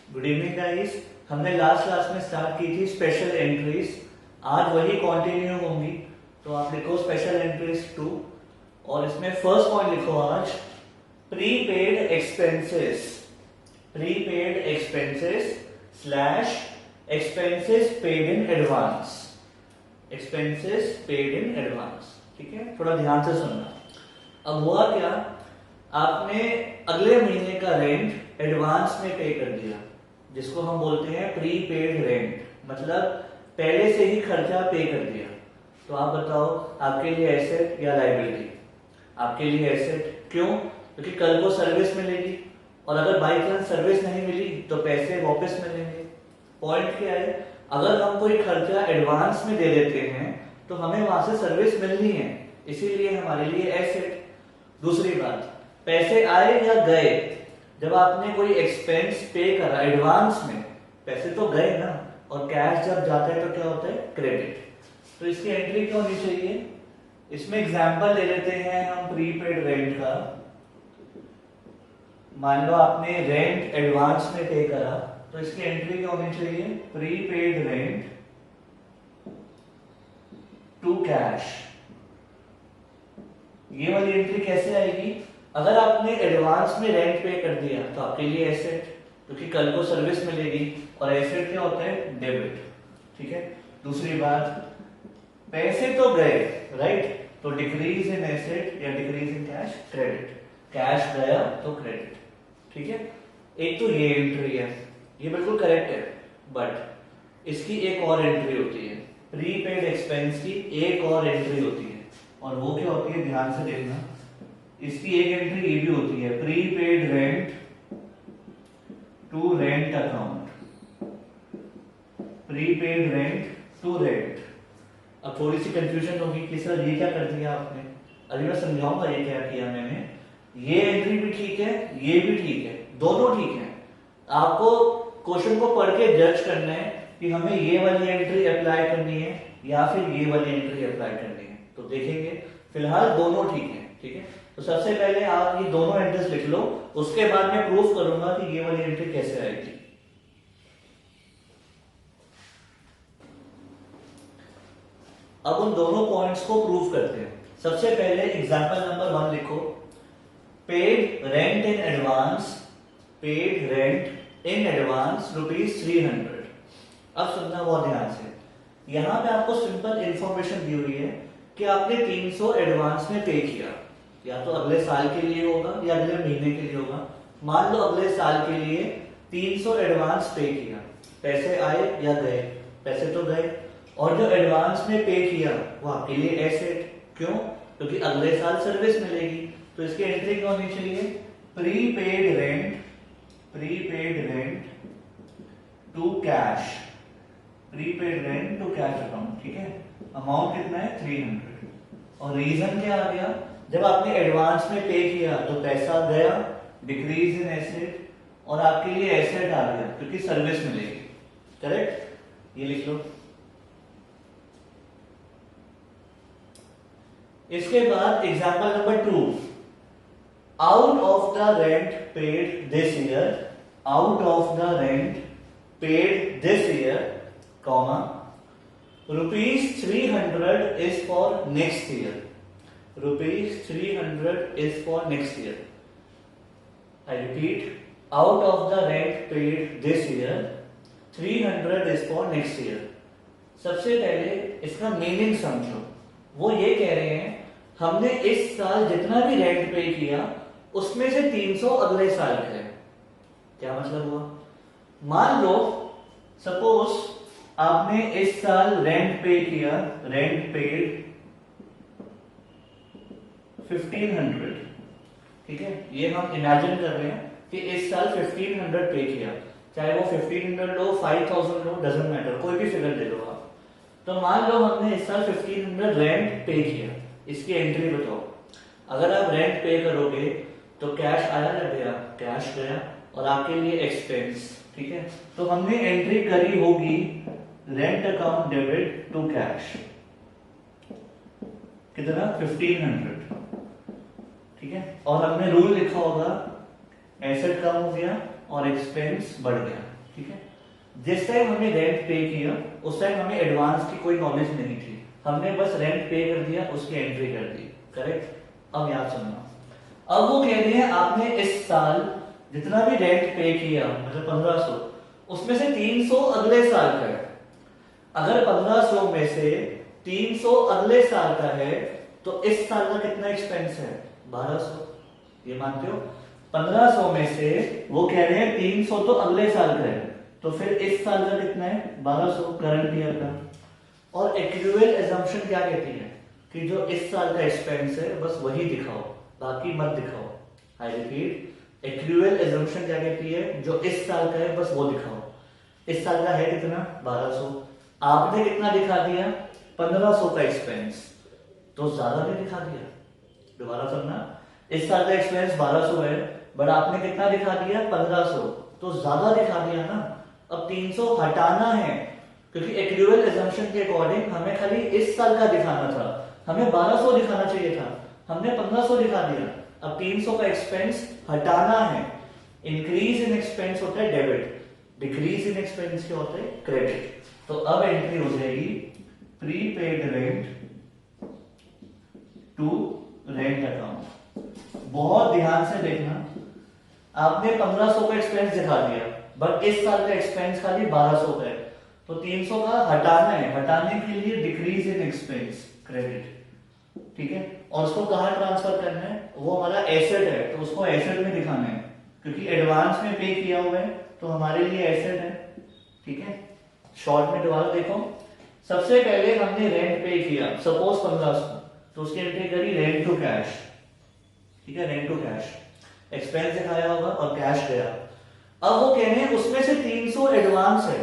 Good evening guys. हमने last class में start की थी स्पेशल एंट्रीज, आज वही कंटिन्यू होंगी। तो आप लिखो स्पेशल एंट्रीज 2 और इसमें फर्स्ट पॉइंट लिखो आज prepaid expenses. Prepaid expenses slash expenses paid in advance. Expenses paid in advance, ठीक है, थोड़ा ध्यान से सुनना। अब हुआ क्या, आपने अगले महीने का रेंट एडवांस में पे कर दिया, जिसको हम बोलते हैं प्रीपेड रेंट, मतलब पहले से ही खर्चा पे कर दिया। तो आप बताओ, आपके लिए एसेट या लायबिलिटी? आपके लिए एसेट। क्यों? क्योंकि कल को सर्विस मिलेगी और अगर बाई चांस सर्विस नहीं मिली तो पैसे वापस मिलेंगे। पॉइंट क्या है, अगर हम कोई खर्चा एडवांस में दे देते हैं तो हमें वहां से सर्विस मिलनी है, इसीलिए हमारे लिए एसेट। दूसरी बात, पैसे आए या गए, जब आपने कोई एक्सपेंस पे करा एडवांस में, पैसे तो गए ना, और कैश जब जाता है तो क्या होता है? क्रेडिट। तो इसकी एंट्री क्या होनी चाहिए? इसमें एग्जांपल ले लेते हैं हम प्रीपेड रेंट का। मान लो आपने रेंट एडवांस में पे करा, तो इसकी एंट्री क्या होनी चाहिए? Prepaid rent to cash. ये वाली एंट्री कैसे आएगी? अगर आपने एडवांस में रेंट पे कर दिया तो आपके लिए एसेट, क्योंकि कल को सर्विस मिलेगी, और एसेट क्या होता है? डेबिट, ठीक है। दूसरी बात, पैसे तो गए, राइट, तो डिक्रीज इन एसेट या decrease in cash, credit. Cash गया तो क्रेडिट, ठीक है। एक तो ये एंट्री है, ये बिल्कुल करेक्ट है, बट इसकी एक और एंट्री होती है, प्रीपेड एक्सपेंस की एक और एंट्री होती है, और वो क्या होती है? ध्यान से देखना। इसकी एक एंट्री ये भी होती है, prepaid rent to rent account. Prepaid rent to rent. अब थोड़ी सी कंफ्यूजन होगी कि सर ये क्या कर दिया आपने। अभी मैं समझाऊंगा ये क्या किया मैंने। ये एंट्री भी ठीक है, ये भी ठीक है, दोनों ठीक है। आपको क्वेश्चन को पढ़ के जज करना है कि हमें ये वाली एंट्री अप्लाई करनी है या फिर ये वाली एंट्री अप्लाई करनी है। तो देखेंगे, फिलहाल दोनों ठीक है, ठीक है। तो सबसे पहले आप ये दोनों एंट्रीज लिख लो, उसके बाद मैं प्रूफ करूंगा कि ये वाली एंट्री कैसे आएगी। अब उन दोनों पॉइंट्स को प्रूव करते हैं। सबसे पहले एग्जांपल नंबर 1 लिखो, paid rent in advance. Paid rent in advance ₹300। अब सुनना बहुत ध्यान से, यहां पे आपको सिंपल इंफॉर्मेशन दी हुई है कि आपने 300 एडवांस में पे किया, या तो अगले साल के लिए होगा या अगले महीने के लिए होगा। मान लो अगले साल के लिए 300 एडवांस पे किया, पैसे आए या गए? पैसे तो गए, और जो एडवांस में पे किया वो आपके लिए एसेट। क्यों? क्योंकि अगले साल सर्विस मिलेगी। तो इसकी एंट्री क्या होनी चाहिए? Prepaid rent, prepaid rent to cash. Prepaid rent to cash account, ठीक है। अमाउंट कितना है? 300। और रीजन क्या आ गया? जब आपने एडवांस में पे किया तो पैसा गया, डिक्रीज इन एसेट, और आपके लिए एसेट आ गया क्योंकि सर्विस मिलेगी, करेक्ट। ये लिख लो। इसके बाद example number 2, out of the rent paid this year, out of the rent paid this year, comma, ₹300 is for next year. ₹300 is for next year. I repeat, out of the rent paid this year, 300 is for next year. सबसे पहले इसका meaning समझो। वो ये कह रहे हैं हमने इस साल जितना भी रेंट पे किया उसमें से 300 अगले साल का है। क्या मतलब हुआ? मान लो सपोज आपने इस साल रेंट पे किया, रेंट पेड 1500, ठीक है। ये हम इमेजिन कर रहे हैं कि इस साल 1500 पे किया, चाहे वो 1500 लो, 5000 लो, डजंट मैटर, कोई भी फिगर ले लो आप। तो मान लो हमने इस साल 1500 रेंट पे किया, इसकी एंट्री बताओ। अगर आप रेंट पे करोगे तो कैश आया या गया? कैश गया, और आपके लिए एक्सपेंस, ठीक है। तो हमने एंट्री करी होगी rent account debit to cash, कितना? 1500, ठीक है। और हमने रूल लिखा होगा एसेट कम हो गया और एक्सपेंस बढ़ गया, ठीक है। जिस टाइम हमने रेंट पे किया उस टाइम हमें एडवांस की कोई नॉलेज नहीं थी, हमने बस रेंट पे कर दिया, उसकी एंट्री कर दी, करेक्ट। अब याद सुनना, अब वो कह रहे हैं आपने इस साल जितना भी रेंट पे किया मतलब 1500, उसमें से 300 अगले साल का है। अगर 1500 में से 300 अगले साल का है तो इस साल का कितना एक्सपेंस है? 1200। ये मानते हो? 1500 में से वो कह रहे हैं 300 तो अगले साल का है, तो फिर इस साल का कितना है? 1200 करंट ईयर का। और एक्यूअल एजम्पशन क्या कहती है कि जो इस साल का एक्सपेंस है बस वही दिखाओ, बाकी मत दिखाओ। आई रिपीट, एक्यूअल एजम्पशन क्या कहती है? जो इस साल का है बस वो दिखाओ। इस साल का है कितना? 1200। आपने कितना दिखा दिया? 1500 का एक्सपेंस, तो ज्यादा भी दिखा दिया। दोबारा सुनना, इस साल का एक्सपेंस 1200 है बट आपने कितना दिखा दिया? 1500, तो ज्यादा दिखा दिया ना। अब 300 हटाना है क्योंकि एक्यूअल एजम्पशन के अकॉर्डिंग हमें खाली इस साल का दिखाना था, हमें 1200 दिखाना चाहिए था, हमने 1500 दिखा दिया। अब 300 का एक्सपेंस हटाना है। इंक्रीज इन एक्सपेंस होता है डेबिट, डिक्रीज इन एक्सपेंस क्या होता है? क्रेडिट। तो अब एंट्री हो जाएगी prepaid rent to rent account. बहुत ध्यान से देखना, आपने 1500 का एक्सपेंस दिखा दिया बट इस साल का एक्सपेंस खाली 1200 का है, तो 300 का हटाना है। हटाने के लिए डिक्रीज इन एक्सपेंस क्रेडिट, ठीक है। और उसको कहां ट्रांसफर करना है? वो हमारा एसेट है तो उसको एसेट में दिखाना है क्योंकि एडवांस में पे किया हुआ है तो हमारे लिए एसेट है, ठीक है। शॉर्ट में दोबारा देखो, सबसे पहले हमने रेंट पे किया सपोज 1500, तो उसकी एंट्री करी रेंट टू कैश, ठीक है, रेंट टू कैश, एक्सपेंस दिखाया होगा और कैश गया। अब वो कह रहे हैं उसमें से 300 एडवांस है,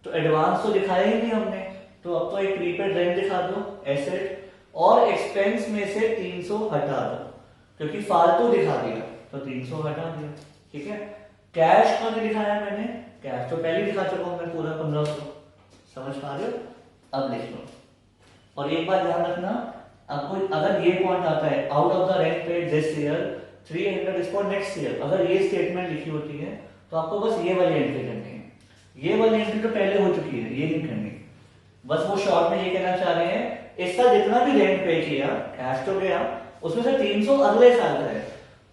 तो एडवांस तो दिखाया ही नहीं हमने, तो अब तो एक प्रीपेड रेंट दिखा दो एसेट, और एक्सपेंस में से 300 हटा दो क्योंकि फालतू दिखा दिया, तो 300 हटा दिया, ठीक है। कैश तो नहीं दिखाया मैंने, कैश तो पहले दिखा चुका हूं मैं पूरा 1500, समझ पा रहे हो? अब लिख लो। और एक बात ध्यान रखना, आपको अगर ये पॉइंट आता है out of the rent paid this year 300 is for next year, अगर ये स्टेटमेंट लिखी होती है तो आपको बस ये वाली एंट्री करनी है। ये वाली एंट्री तो पहले हो चुकी है, ये नहीं करनी। बस वो शॉर्ट में ये कहना चाह रहे हैं इसका जितना भी रेंट पे किया कैश तो गया, उसमें से 300 अगले साल का है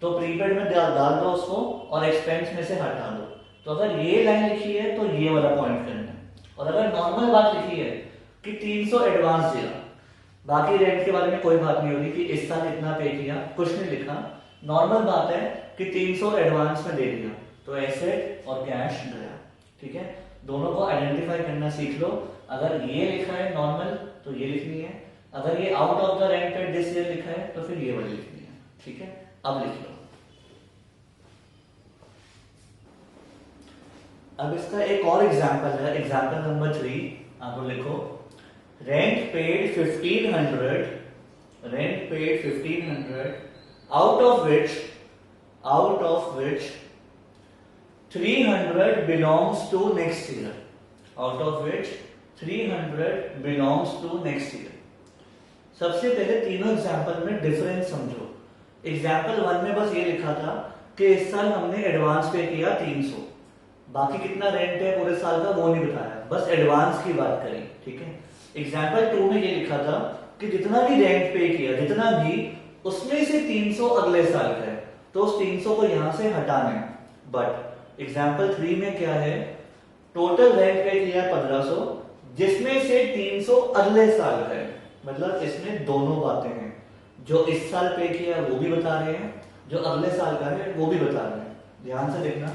तो प्रीपेड में डाल दो उसको और एक्सपेंस में से हटा दो। तो अगर ये लाइन लिखी है तो ये वाला पॉइंट करना है, और अगर नॉर्मल बात लिखी है कि 300 एडवांस दिया, बाकी रेंट के बारे में कोई बात नहीं होगी कि इस साल इतना पे किया, कुछ नहीं लिखा, नॉर्मल बात है कि 300 एडवांस में दे दिया तो एसेट और कैश गया, ठीक है। दोनों को आइडेंटिफाई करना सीख लो। अगर ये लिखा है नॉर्मल तो ये लिखनी है, अगर ये out of the rent paid this year लिखा है तो फिर ये वाली लिखनी है, ठीक है। अब लिख लो। अब इसका एक और एग्जांपल है, एग्जांपल नंबर 3, आप लिखो rent paid 1500, rent paid 1500 out of which 300 belongs to next year, out of which 300 belongs to next year। सबसे पहले तीनों एग्जाम्पल में डिफरेंस समझो। एग्जाम्पल 1 में बस ये लिखा था कि इस साल हमने एडवांस पे किया 300, बाकी कितना रेंट है पूरे साल का वो नहीं बताया, बस एडवांस की बात करी, ठीक है। एग्जाम्पल 2 में ये लिखा था कि जितना भी रेंट पे किया, जितना भी, उसमें से 300 अगले साल का है तो उस 300 को यहां से हटाना है। बट एग्जाम्पल 3 में क्या है, टोटल रेंट पे किया 1500 जिसमें से 300 अगले साल का है, मतलब इसमें दोनों बातें हैं, जो इस साल पे किया वो भी बता रहे हैं, जो अगले साल का है वो भी बता रहे हैं। ध्यान से देखना,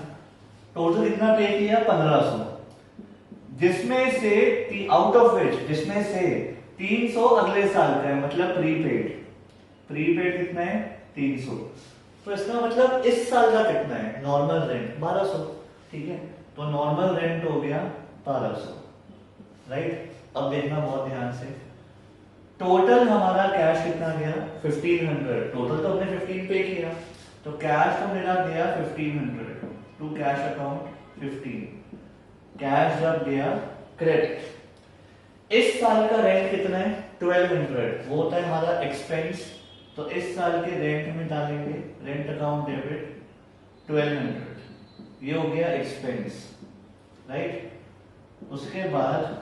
टोटल कितना पे किया 1500, जिसमें से आउट ऑफ विच, जिसमें से 300 अगले साल का है, मतलब प्रीपेड, प्रीपेड कितना है 300, तो इसका मतलब इस साल का कितना है नॉर्मल रेंट 1200, ठीक है। तो नॉर्मल रेंट हो गया 1200, राइट। अब देखना बहुत ध्यान से, टोटल हमारा कैश कितना गया 1500, टोटल तो हमने 15 पे किया तो कैश तो मेरा गया 1500 टू कैश अकाउंट 15, कैश जब गया क्रेडिट। इस साल का रेंट कितना है 1200, वो होता है हमारा एक्सपेंस, तो इस साल के रेंट में डालेंगे रेंट अकाउंट डेबिट 1200, ये हो गया एक्सपेंस। राइट। उसके बाद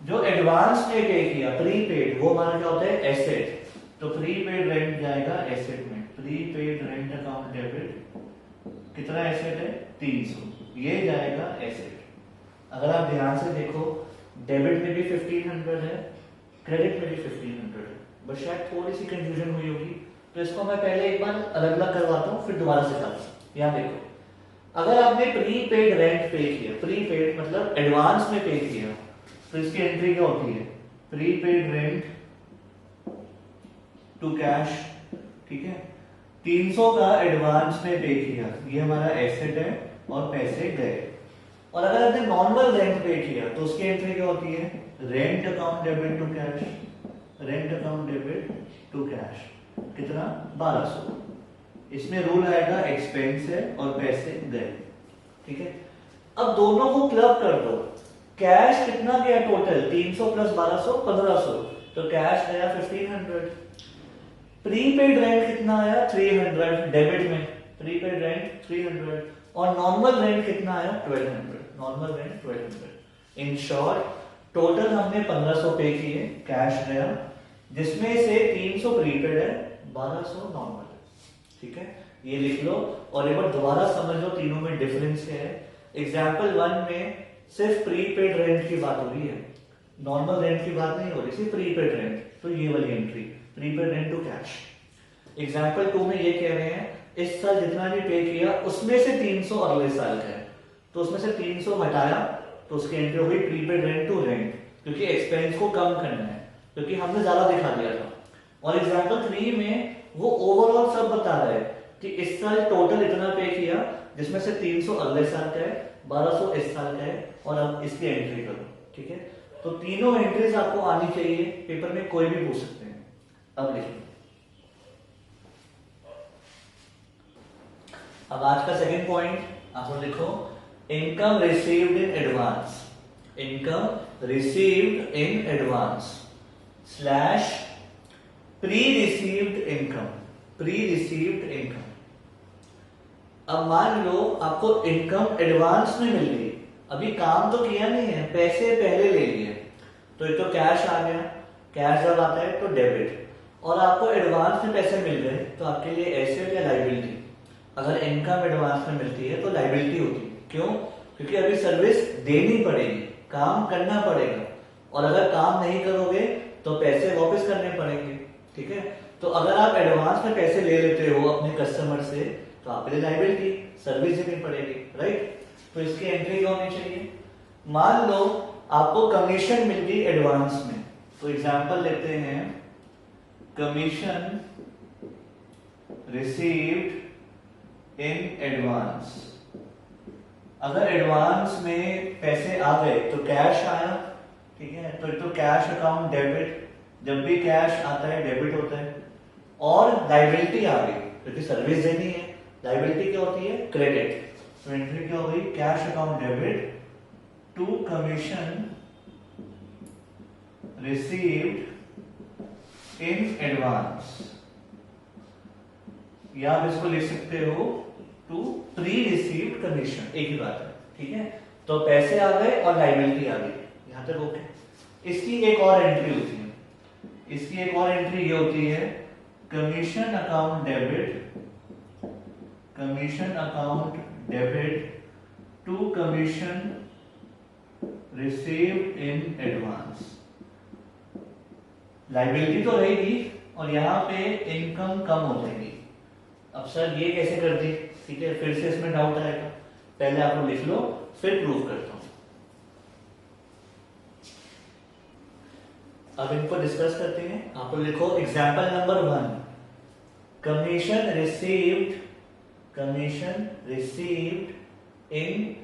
जो एडवांस में पे किया प्रीपेड, वो हमारा क्या होता है एसेट, तो प्रीपेड रेंट जाएगा एसेट में। प्रीपेड रेंट अकाउंट डेबिट, कितना एसेट है 300, ये जाएगा एसेट। अगर आप ध्यान से देखो डेबिट में भी 1500 है, क्रेडिट में भी 1500 है, बस शायद थोड़ी सी कंफ्यूजन हुई होगी, तो इसको मैं पहले एक बार अलग अलग करवाता हूँ फिर दोबारा सिखाता हूँ। यहाँ देखो, अगर आपने प्रीपेड रेंट पे किया, प्रीपेड मतलब एडवांस में पे किया, तो इसकी एंट्री क्या होती है प्रीपेड रेंट टू कैश, ठीक है। 300 का एडवांस में पे किया, ये हमारा एसेट है और पैसे गए। और अगर आपने नॉर्मल रेंट पे किया तो उसकी एंट्री क्या होती है rent account debit to cash, rent account debit to cash, कितना 1200। इसमें रूल आएगा एक्सपेंस है और पैसे गए, ठीक है। अब दोनों को क्लब कर दो, कैश कितना गया टोटल 300 प्लस 1200 1500, तो कैश गया 1500। प्रीपेड रेंट कितना आया 300 डेबिट में, प्रीपेड रेंट 300 और नॉर्मल रेंट कितना आया 1200, normal rent 1200। In short total हमने 1500 पे किए, कैश गया, जिसमें से 300 प्रीपेड है 1200 नॉर्मल है, ठीक है। ये लिख लो और एक बार दोबारा समझ लो तीनों में डिफरेंस क्या है। एग्जाम्पल 1 में सिर्फ प्रीपेड रेंट की बात हो रही है, नॉर्मल रेंट की बात नहीं हो रही, सिर्फ प्रीपेड रेंट, तो ये वाली entry prepaid rent to cash. Example 2 में ये कह रहे हैं इस साल जितना भी पे किया उसमें से 300 अगले साल का है, तो उसमें से 300 हटाया तो उसकी एंट्री हो गई प्रीपेड रेंट टू रेंट, क्योंकि एक्सपेंस को कम करना है, क्योंकि हमने ज्यादा दिखा दिया था। और एग्जाम्पल 3 में वो ओवरऑल सब बता रहा है कि इस साल टोटल इतना पे किया, जिसमें से 300 अगले साल का है, 1200 इस साल का है, और अब इसकी एंट्री करो, ठीक है। तो तीनों एंट्रीज आपको आनी चाहिए, पेपर में कोई भी पूछ सकते हैं। अब लिखो, अब आज का सेकंड पॉइंट आप लिखो, income received in advance, income received in advance slash pre received income, pre received income. अब मान लो आपको इनकम एडवांस में मिल गई, अभी काम तो किया नहीं है, पैसे पहले ले लिए, तो एक तो कैश आ गया, कैश जब आता है तो डेबिट, और आपको एडवांस में पैसे मिल गए तो आपके लिए एसेट या लायबिलिटी। अगर इनकम एडवांस में मिलती है तो लायबिलिटी होती है, क्यों? क्योंकि अभी सर्विस देनी पड़ेगी, काम करना पड़ेगा, और अगर काम नहीं करोगे तो पैसे वापस करने पड़ेंगे, ठीक है। तो अगर आप एडवांस में पैसे ले लेते हो अपने कस्टमर से तो आपके लिए लायबिलिटी, सर्विस देनी पड़ेगी, राइट। तो इसकी एंट्री क्या होनी चाहिए? मान लो आपको कमीशन मिल गई एडवांस में, तो एग्जांपल लेते हैं, कमीशन रिसीव्ड इन एडवांस। अगर एडवांस में पैसे आ गए तो कैश आया, ठीक है, तो कैश अकाउंट डेबिट, जब भी कैश आता है डेबिट होता है, और लायबिलिटी आ गई क्योंकि सर्विस देनी है, लायबिलिटी क्या होती है? क्रेडिट। तो एंट्री क्या हो गई? Cash account debit to commission received in advance, या आप इसको लिख सकते हो टू प्री रिसीव्ड कमीशन, एक ही बात है, ठीक है। तो पैसे आ गए और लायबिलिटी आ गई, यहां तक ओके। इसकी एक और एंट्री होती है, इसकी एक और एंट्री ये होती है, commission account debit, commission account debit to commission received in advance. Liability तो रहेगी और यहां पे इनकम कम हो जाएगी। अब सर ये कैसे कर दी? ठीक है, फिर से इसमें डाउट आएगा, पहले आप लोग लिख लो फिर प्रूव करता हूं। अब इनको डिस्कस करते हैं। आप लोग लिखो example number 1, commission received, commission received in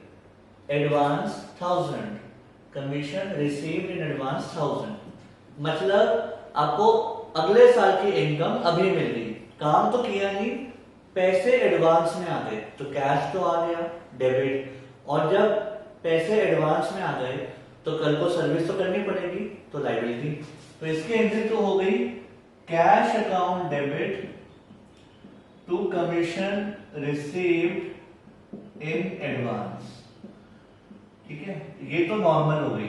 advance 1000, commission received in advance 1000, मतलब आपको अगले साल की इनकम अभी मिल गई, काम तो किया नहीं, पैसे एडवांस में आ गए, तो कैश तो आ गया डेबिट, और जब पैसे एडवांस में आ गए तो कल को सर्विस तो करनी पड़ेगी, तो लायबिलिटी। तो इसकी एंट्री तो हो गई cash account debit to commission received in advance, ठीक है, ये तो नॉर्मल हो गई,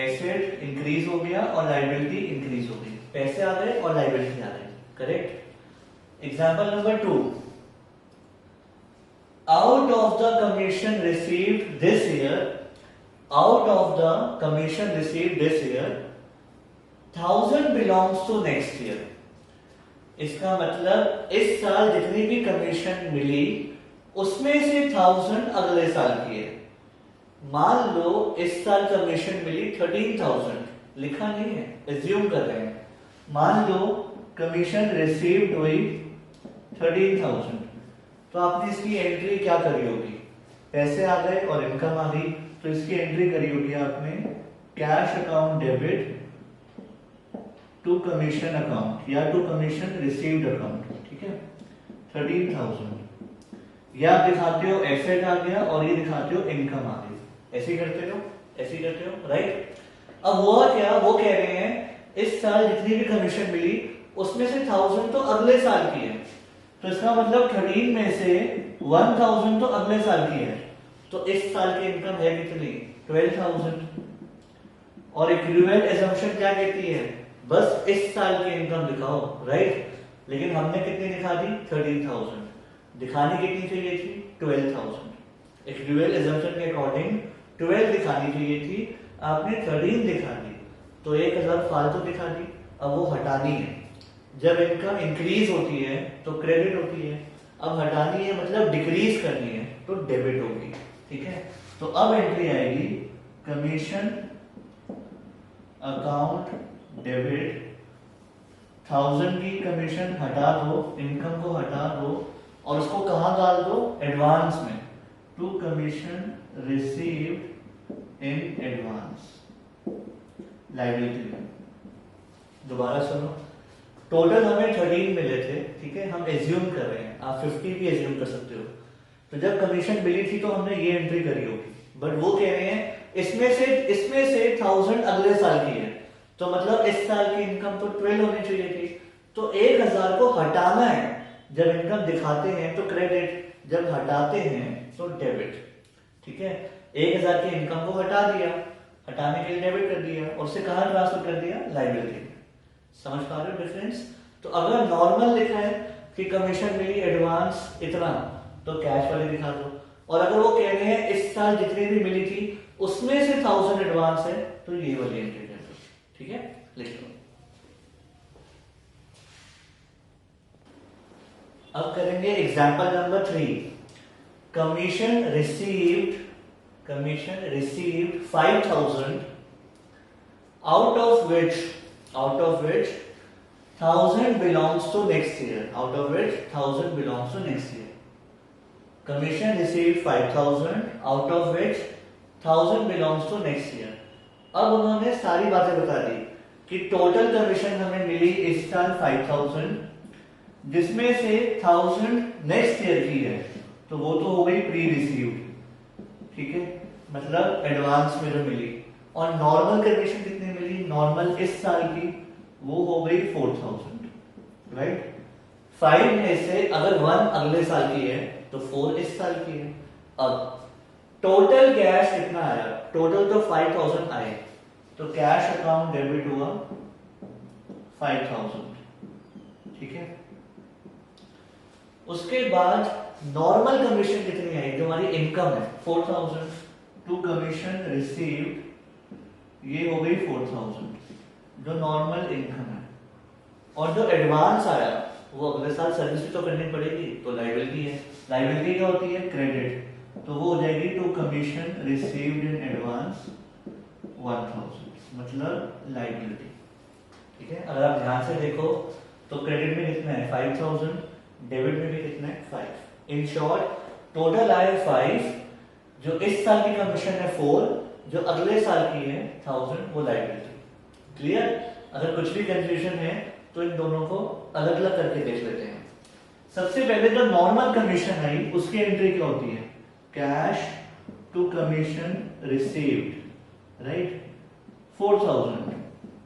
एसेट इंक्रीज हो गया और लायबिलिटी इंक्रीज हो गई, पैसे आ गए और लायबिलिटी आ गई, correct. Example number 2, out of the commission received this year, out of the commission received this year, 1000 belongs to next year। इसका मतलब इस साल जितनी भी कमीशन मिली उसमें से 1000 अगले साल की है। मान लो इस साल कमीशन मिली 13,000, लिखा नहीं है, एज्यूम कर रहे हैं। मान लो कमीशन रिसीव्ड हुई 13,000, तो आपने इसकी एंट्री क्या करी होगी, पैसे आ गए और इनकम आ गई, तो इसकी एंट्री करी होगी आपने cash account debit to commission account या टू कमीशन रिसीव्ड अकाउंट, ठीक है। 13,000 या आप दिखाते हो एसेट आ गया और ये दिखाते हो इनकम आ गई, ऐसे ही करते हो, ऐसे ही करते हो, राइट। अब वो क्या, वो कह रहे हैं इस साल जितनी भी कमीशन मिली उसमें से 1000 तो अगले साल की है, तो इसका मतलब 13 में से 1000 तो अगले साल की है, तो इस साल की इनकम है कितनी, 12,000। और इक्विवेलेंट असम्पशन क्या कहती है, बस इस साल की इनकम दिखाओ, राइट। लेकिन हमने कितनी दिखा दी, 13,000, दिखानी कितनी चाहिए थी, 12,000। इक्विवेलेंट असम्पशन के अकॉर्डिंग 12 दिखानी चाहिए थी, आपने 13 दिखा दी, तो 1000 फालतू दिखा दी। अब वो हटानी है, जब इनकम इंक्रीज होती है तो क्रेडिट होती है, अब हटानी है मतलब डिक्रीज करनी है तो डेबिट होगी, ठीक है। तो अब एंट्री आएगी कमीशन अकाउंट डेबिट, 1000 की कमीशन हटा दो, इनकम को हटा दो और उसको कहां डाल दो, एडवांस में, to commission received in advance, liability में। दोबारा सुनो, टोटल हमें 13 मिले थे, ठीक है, हम एज्यूम कर रहे हैं, आप 50 भी एज्यूम कर सकते हो। तो जब कमीशन मिली थी तो हमने ये एंट्री करी होगी, बट वो कह रहे हैं इसमें से 1000 अगले साल की है, तो मतलब इस साल की इनकम तो 12 होनी चाहिए थी, तो 1000 को हटाना है। जब इनकम दिखाते हैं तो क्रेडिट, जब हटाते हैं तो डेबिट, ठीक है। 1000 की इनकम को हटा दिया, हटाने के लिए डेबिट कर दिया और उसे कहां ट्रांसफर कर दिया, लायबिलिटी में। समझ पा रहे हो डिफरेंस। तो अगर नॉर्मल लिखा है कि कमीशन मिली एडवांस इतना, तो कैश वाले दिखा दो, और अगर वो कह रहे हैं इस साल जितनी भी मिली थी उसमें से 1000 एडवांस है, तो ये वाली एंट्री कर दो, ठीक है, लिख लो। अब करेंगे example number 3, commission received 5,000 out of which 1000 belongs to next year, out of which 1000 belongs to next year। Commission received 5,000 out of which 1000 belongs to next year। अब उन्होंने सारी बातें बता दी कि टोटल कमीशन हमें मिली इस साल 5,000, जिसमें से 1000 नेक्स्ट ईयर की है, तो वो तो हो गई प्री रिसीव्ड, ठीक है, मतलब एडवांस में जो मिली। और नॉर्मल कमीशन कितनी मिली, नॉर्मल इस साल की, वो हो गई 4,000, राइट। 5 में से अगर 1 अगले साल की है तो 4 इस साल की है। अब टोटल कैश कितना आया, टोटल तो 5,000 आए, तो कैश अकाउंट डेबिट हुआ 5,000, ठीक है। उसके बाद नॉर्मल कमीशन कितनी आई, जो हमारी इनकम है 4,000, टू कमीशन रिसीव्ड, ये हो गई 4,000 जो नॉर्मल इनकम है, और जो एडवांस आया वो अगले साल सर्विस भी तो करनी पड़ेगी, तो लायबिलिटी है। लायबिलिटी क्या होती है, क्रेडिट, तो वो हो जाएगी to commission received in advance 1,000, मतलब लायबिलिटी, ठीक है। अगर आप ध्यान से देखो तो क्रेडिट में कितना है 5,000, डेबिट में भी कितना है 5। इन शॉर्ट टोटल आए 5, जो इस साल की कमीशन है 4, जो अगले साल की है 1000, वो लायबिलिटी। क्लियर। अगर कुछ भी कंफ्यूजन है तो इन दोनों को अलग अलग करके देख लेते हैं। सबसे पहले जो नॉर्मल कमीशन आई उसकी एंट्री क्या होती है, cash to commission received, right, 4,000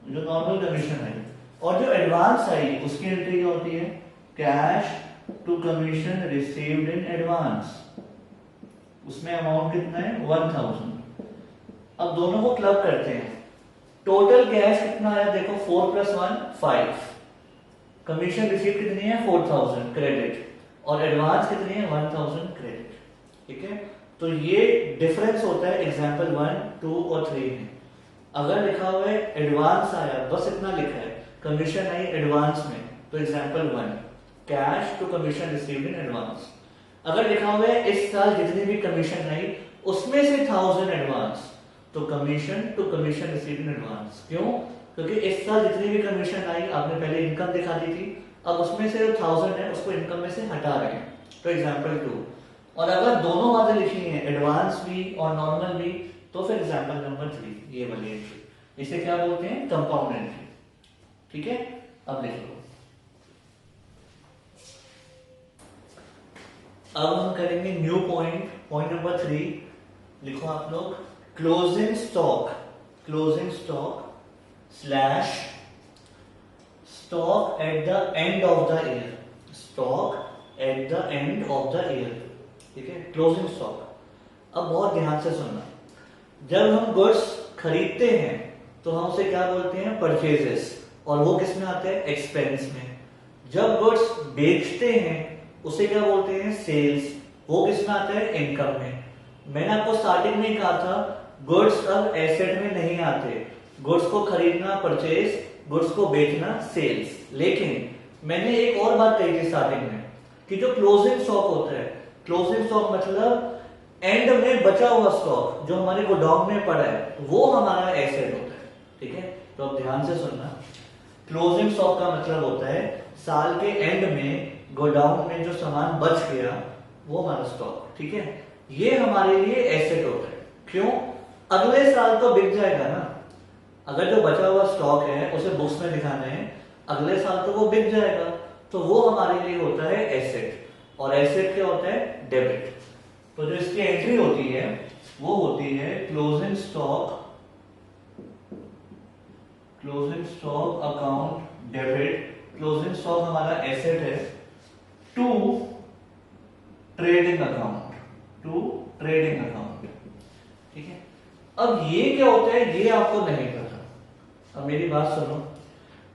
जो नॉर्मल कमीशन आई, और जो एडवांस आई उसकी एंट्री क्या होती है, cash to commission received in advance, उसमें अमाउंट कितना है 1000। अब दोनों को क्लब करते हैं, टोटल कैश कितना आया देखो 4 + 1 5, कमीशन रिसीव कितनी है 4000 क्रेडिट, और एडवांस कितनी है 1000 क्रेडिट। ठीक है, तो ये डिफरेंस होता है एग्जांपल 1, 2 और 3 में। अगर लिखा हुआ है एडवांस आया, बस इतना लिखा है कमीशन आई एडवांस में, तो example 1 cash to commission received in advance. अगर लिखा हुआ है इस साल जितनी भी कमीशन आई उसमें से 1000 एडवांस, तो commission to commission received in advance. क्यों? क्योंकि इस साल जितनी भी कमीशन आई आपने पहले इनकम दिखा दी थी, अब उसमें से जो 1000 है उसको इनकम में से हटा रहे हैं, तो एग्जांपल 2। और अगर दोनों बातें लिखी हैं एडवांस भी और नॉर्मल भी, तो फिर एग्जांपल नंबर 3 ये वाली एंट्री, इसे क्या बोलते हैं कंपाउंड एंट्री। ठीक है, अब लिख लो। अब हम करेंगे न्यू पॉइंट, पॉइंट नंबर 3 लिखो आप लोग, closing stock slash stock at the end of the year, stock at the end of the year. ठीक है, क्लोजिंग स्टॉक। अब बहुत ध्यान से सुनना, जब हम गुड्स खरीदते हैं तो हम उसे क्या बोलते हैं परचेजेस, और वो किस में आते हैं एक्सपेंस में। जब गुड्स बेचते हैं उसे क्या बोलते हैं सेल्स, वो किस में आता है इनकम में। मैंने आपको स्टार्टिंग में ही कहा था गुड्स अब एसेट में नहीं आते, गुड्स को खरीदना परचेज, गुड्स को बेचना सेल्स। लेकिन मैंने एक और बात कही थी स्टार्टिंग में कि जो क्लोजिंग स्टॉक होता है, क्लोजिंग स्टॉक मतलब एंड में बचा हुआ स्टॉक जो हमारे गोडाउन में पड़ा है, वो हमारा एसेट होता है। ठीक है, तो अब ध्यान से सुनना, क्लोजिंग स्टॉक का मतलब होता है साल के एंड में गोडाउन में जो सामान बच गया वो हमारा स्टॉक। ठीक है, ये हमारे लिए एसेट होता है। क्यों? अगले साल तो बिक जाएगा ना, अगर जो बचा हुआ स्टॉक है उसे बुक्स में दिखाना है, अगले साल तो वो बिक जाएगा, तो वो हमारे लिए होता है एसेट। और एसेट क्या होता है डेबिट। तो जो इसकी एंट्री होती है वो होती है closing stock account debit. Closing stock हमारा एसेट है टू ट्रेडिंग अकाउंट, ठीक है। अब ये क्या होता है ये आपको नहीं पता। अब मेरी बात सुनो,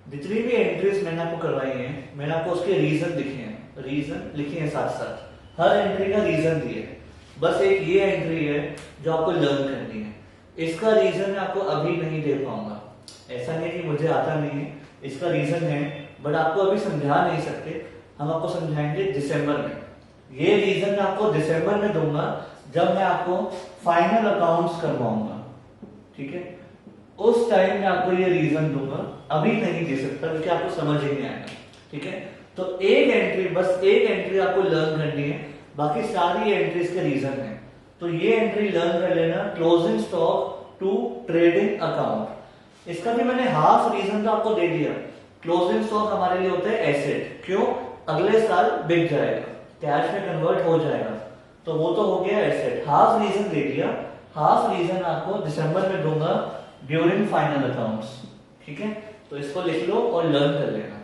जितनी भी एंट्रीज मैंने आपको करवाई हैं, मैंने आपको उसके रीजन लिखे हैं, रीजन लिखे हैं साथ साथ, हर एंट्री का रीजन दिया है। बस एक ये एंट्री है जो आपको लर्न करनी है, इसका रीजन मैं आपको अभी नहीं दे पाऊंगा। ऐसा नहीं कि मुझे आता नहीं है, इसका रीजन है, बट आपको अभी समझा नहीं सकते, हम आपको समझाएंगे दिसंबर में। ये रीजन मैं आपको दिसंबर में दूंगा जब मैं आपको फाइनल अकाउंट्स करवाऊंगा। ठीक है, उस टाइम में आपको ये रीजन दूंगा, अभी नहीं दे सकता क्योंकि आपको समझ ही नहीं आएगा। ठीक है, तो एक एंट्री, बस एक एंट्री आपको लर्न करनी है, बाकी सारी एंट्रीज के रीजन है। तो ये एंट्री लर्न कर लेना, closing stock to trading account. इसका भी मैंने हाफ रीजन तो आपको दे दिया। क्लोजिंग स्टॉक हमारे लिए होता है एसेट, क्यों? अगले साल बिक जाएगा, कैश में कन्वर्ट हो जाएगा, तो वो तो हो गया एसेट। हाफ रीजन दे दिया, हाफ रीजन आपको दिसंबर में दूंगा ड्यूरिंग फाइनल अकाउंट्स। ठीक है, तो इसको लिख लो और लर्न कर लेना।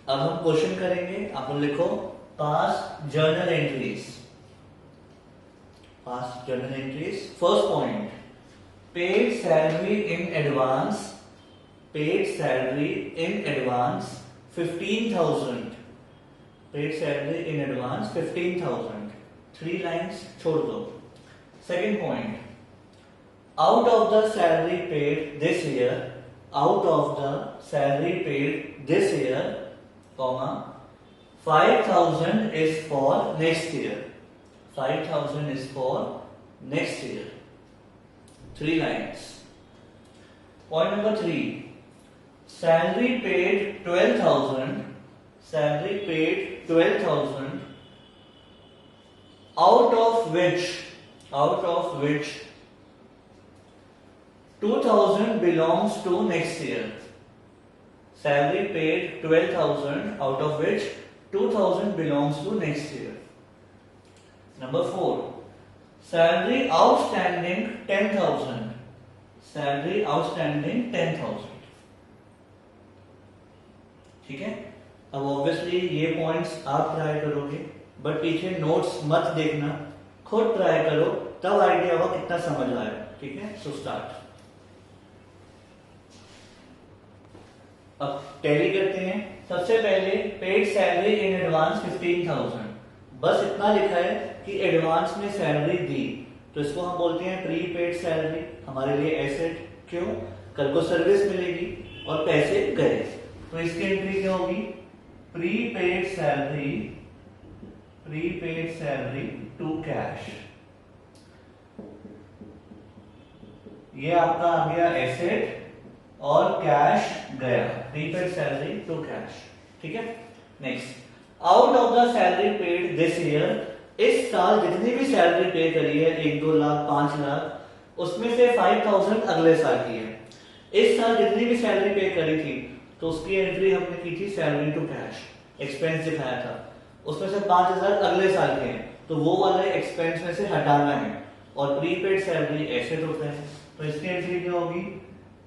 अब हम क्वेश्चन करेंगे, आप लोग लिखो past journal entries. Past journal entries, first point, paid salary in advance, paid salary in advance 15,000, paid salary in advance 15,000, 3 lines छोड़ दो। Second point, out of the salary paid this year, out of the salary paid this year, comma 5,000 is for next year, 5,000 is for next year, 3 lines. Point number 3, salary paid 12,000, salary paid 12,000, out of which 2,000 belongs to next year. Salary paid 12,000, out of which 2,000 belongs to next year. Number 4, salary outstanding 10,000, salary outstanding 10,000. ठीक है, अब obviously ये points आप try करोगे, but पीछे notes मत देखना, खुद ट्राई करो, तब आइडिया होगा कितना समझ आया। ठीक है, सो स्टार्ट। अब टैली करते हैं। सबसे पहले पेड सैलरी इन एडवांस 15,000, बस इतना लिखा है कि एडवांस में सैलरी दी, तो इसको हम बोलते हैं प्री पेड सैलरी, हमारे लिए एसेट। क्यों? कल को सर्विस मिलेगी और पैसे गए, तो इसकी एंट्री क्या होगी? Prepaid salary to cash. ये आपका आ गया एसेट और कैश गया, प्रीपेड सैलरी टू कैश। ठीक है, next, out of the salary paid this year, इस साल जितनी भी सैलरी पे करी है, 1-2 लाख 5 लाख, उसमें से 5,000 अगले साल की है। इस साल जितनी भी सैलरी पे करी थी तो उसकी एंट्री हमने की थी सैलरी टू कैश, एक्सपेंस दिखाया था, उसमें से 5,000 अगले साल के हैं, तो वो वाले एक्सपेंस में से हटाना है, और प्रीपेड सैलरी एसेट होता है, तो इसकी एंट्री क्या होगी?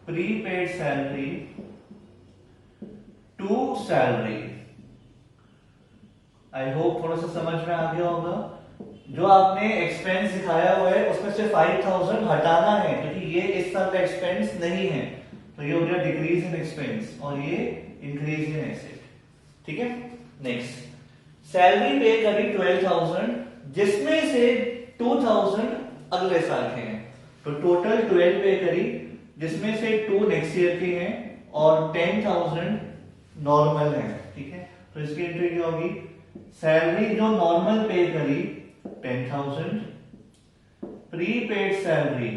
Prepaid salary to salary. I hope थोड़ा सा समझ में आ गया होगा। जो आपने एक्सपेंस दिखाया हुआ है उसमें से 5,000 हटाना है, क्योंकि ये इस साल का एक्सपेंस नहीं है, तो ये हो गया डिक्रीज इन एक्सपेंस और ये इंक्रीज इन एसेट। ठीक है, नेक्स्ट, सैलरी पे करी 12,000, जिसमें से 2,000 अगले साल के हैं, तो टोटल 12 पे करी, जिसमें से 2 नेक्स्ट ईयर के हैं और 10,000 नॉर्मल है। ठीक है, तो इसकी एंट्री क्या होगी? सैलरी जो नॉर्मल पे करी 10,000, प्रीपेड सैलरी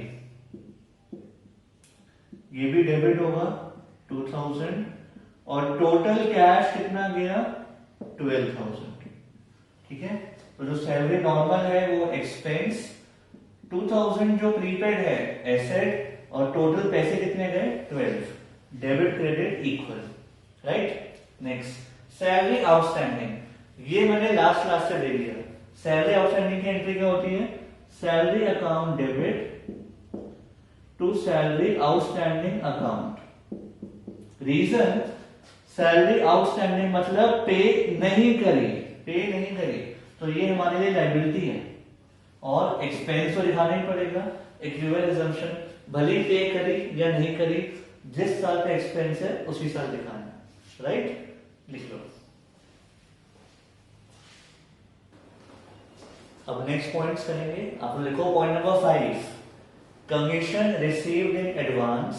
ये भी डेबिट होगा 2,000, और टोटल कैश कितना गया? 12,000। ठीक है, तो जो सैलरी नॉर्मल है वो एक्सपेंस, 2,000 जो प्रीपेड है एसेट, और टोटल पैसे कितने गए? 12। Debit credit equal, right. Next, salary outstanding, ये मैंने लास्ट क्लास से दे दिया। सैलरी आउटस्टैंडिंग की एंट्री क्या होती है? Salary account debit to salary outstanding account. Reason, salary outstanding मतलब पे नहीं करी, तो ये हमारे लिए लायबिलिटी है, और एक्सपेंस तो दिखाना ही पड़ेगा। इक्विवेलेंट असम्पशन, भले पे करी या नहीं करी, जिस साल का एक्सपेंस है उसी साल दिखाना, राइट। लिख लो। अब नेक्स्ट पॉइंट्स करेंगे। आप लिखो point number 5, commission received in advance,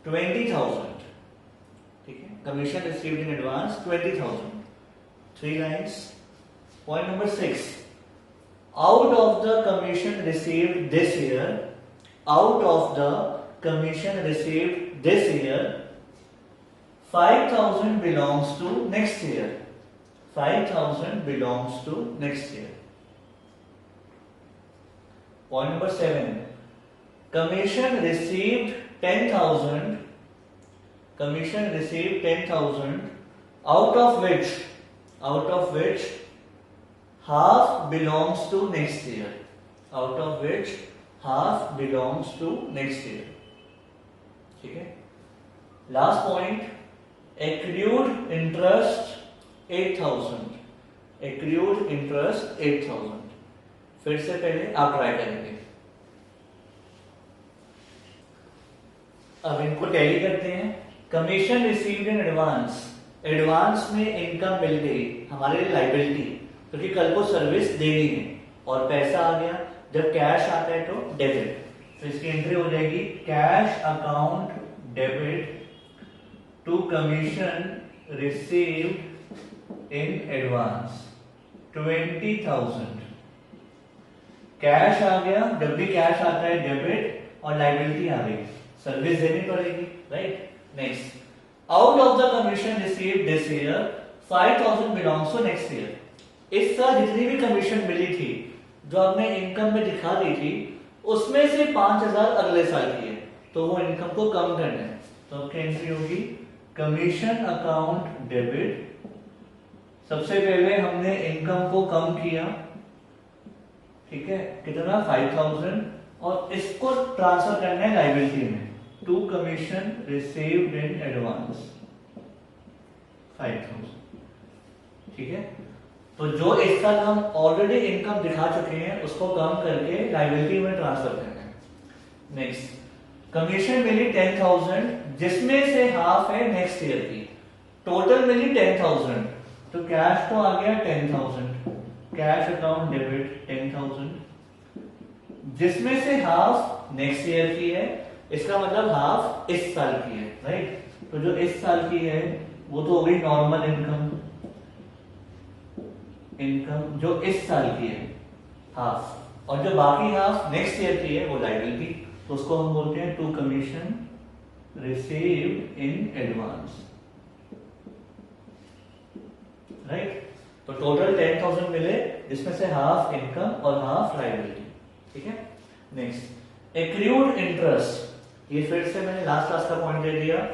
20,000। ठीक है, commission received in advance 20,000, 3 lines. Point number 6, out of the commission received this year, 5,000 belongs to next year, 5,000 belongs to next year. Point number 7, commission received 10,000, out of which half belongs to next year, ठीक है। Last point, accrued interest 8,000, फिर से पहले आप try करेंगे। अब इनको tally करते हैं। कमीशन रिसीव्ड इन एडवांस में इनकम मिल गई, हमारे लिए लाइबिलिटी, क्योंकि कल को सर्विस देनी है, और पैसा आ गया। जब कैश आता है तो डेबिट, तो इसकी एंट्री हो जाएगी cash account debit to commission received in advance 20,000। Cash आ गया, जब भी कैश आता है डेबिट, और लाइबिलिटी आ गई, सर्विस देनी पड़ेगी, right. Next, out of the commission received this year 5,000 belongs to next year. इस साल जितनी भी कमीशन मिली थी, जो आपने इनकम में दिखा दी थी, उसमें से 5,000 अगले साल की है, तो वो इनकम को कम करना है, तो आपकी एंट्री होगी कमीशन अकाउंट डेबिट। सबसे पहले हमने इनकम को कम किया, ठीक है, कितना? 5,000, और इसको ट्रांसफर करना है लाइबिलिटी में, to commission received in advance. 5,000। ठीक है, तो जो इस साल हम ऑलरेडी इनकम दिखा चुके हैं उसको कम करके लायबिलिटी में ट्रांसफर करना है। नेक्स्ट, कमीशन मिली 10,000 जिसमें से हाफ है नेक्स्ट ईयर की, टोटल मिली 10,000, तो कैश तो आ गया 10,000, कैश अकाउंट डेबिट 10,000, जिसमें से हाफ नेक्स्ट ईयर की है, इसका मतलब हाफ इस साल की है, राइट। तो जो इस साल की है वो तो हो गई नॉर्मल इनकम, इनकम जो इस साल की है हाफ, और जो बाकी हाफ नेक्स्ट ईयर की है वो लायबिलिटी, तो उसको हम बोलते हैं to commission received in advance, right. तो टोटल 10,000 मिले जिसमें से हाफ इनकम और हाफ लायबिलिटी। ठीक है, नेक्स्ट, एक्रूड इंटरेस्ट, ये फिर से मैंने लास्ट क्लास का पॉइंट दे दिया।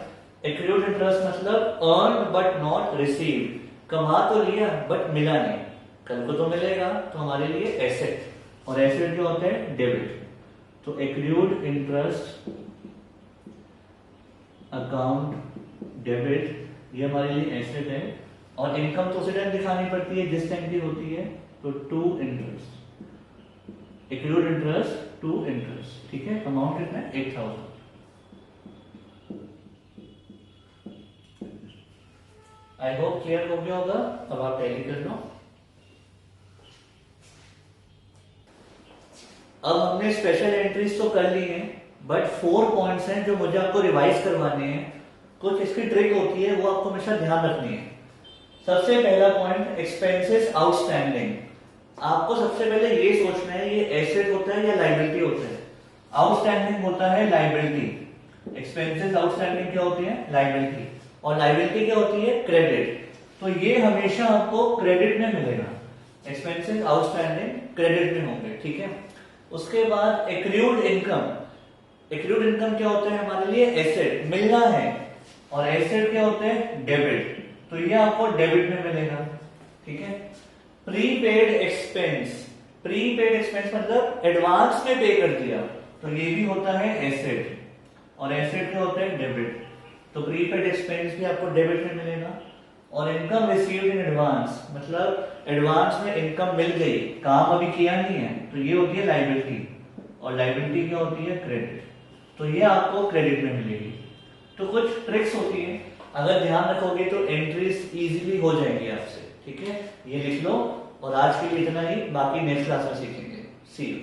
एक्रूड इंटरेस्ट मतलब अर्न बट नॉट रिसीव्ड, कमा तो लिया बट मिला नहीं, कल को तो मिलेगा, तो हमारे लिए एसेट, और एसेट जो होते हैं डेबिट। तो एक्रूड इंटरेस्ट अकाउंट डेबिट, ये हमारे लिए एसेट है, और इनकम तो उसी टाइम दिखानी पड़ती है जिस टाइम की होती है, तो to interest, accrued interest to interest. ठीक है, अमाउंट कितना है 8,000। आई होप क्लियर हो गया होगा, अब आप टैली कर लो। अब हमने स्पेशल एंट्रीज तो कर ली हैं, बट 4 पॉइंट्स हैं जो मुझे आपको रिवाइज करवाने हैं। कुछ इसकी ट्रिक होती है वो आपको हमेशा ध्यान रखनी है। सबसे पहला पॉइंट, एक्सपेंसेस आउटस्टैंडिंग। आपको सबसे पहले ये सोचना है ये एसेट होता है या लायबिलिटी होता है। आउटस्टैंडिंग होता है लायबिलिटी, एक्सपेंसेस आउटस्टैंडिंग क्या होती है, लायबिलिटी, और लायबिलिटी क्या होती है, क्रेडिट। तो ये हमेशा आपको क्रेडिट में मिलेगा, एक्सपेंसेस आउटस्टैंडिंग क्रेडिट में होंगे। ठीक है, उसके बाद एक्रूड इनकम, एक्रूड इनकम क्या होता है हमारे लिए, एसेट, मिलना है, और एसेट क्या होते हैं, डेबिट, तो ये आपको डेबिट में मिलेगा। ठीक है, प्रीपेड एक्सपेंस, प्रीपेड एक्सपेंस मतलब एडवांस में पे कर दिया, तो ये भी होता है एसेट, और एसेट क्या होता है, डेबिट, तो प्रीपेड एक्सपेंस भी आपको डेबिट में मिलेगा। और इनकम रिसीव्ड इन एडवांस मतलब एडवांस में इनकम मिल गई, काम अभी किया नहीं है, तो ये होती है लायबिलिटी, और लायबिलिटी क्या होती है, क्रेडिट, तो ये आपको क्रेडिट में मिलेगी। तो कुछ ट्रिक्स होती है, अगर ध्यान रखोगे तो एंट्रीज इजीली हो जाएंगी आपसे। ठीक है, ये लिख लो, और आज के लिए इतना ही, बाकी नेक्स्ट क्लास में सीखेंगे। सी यू।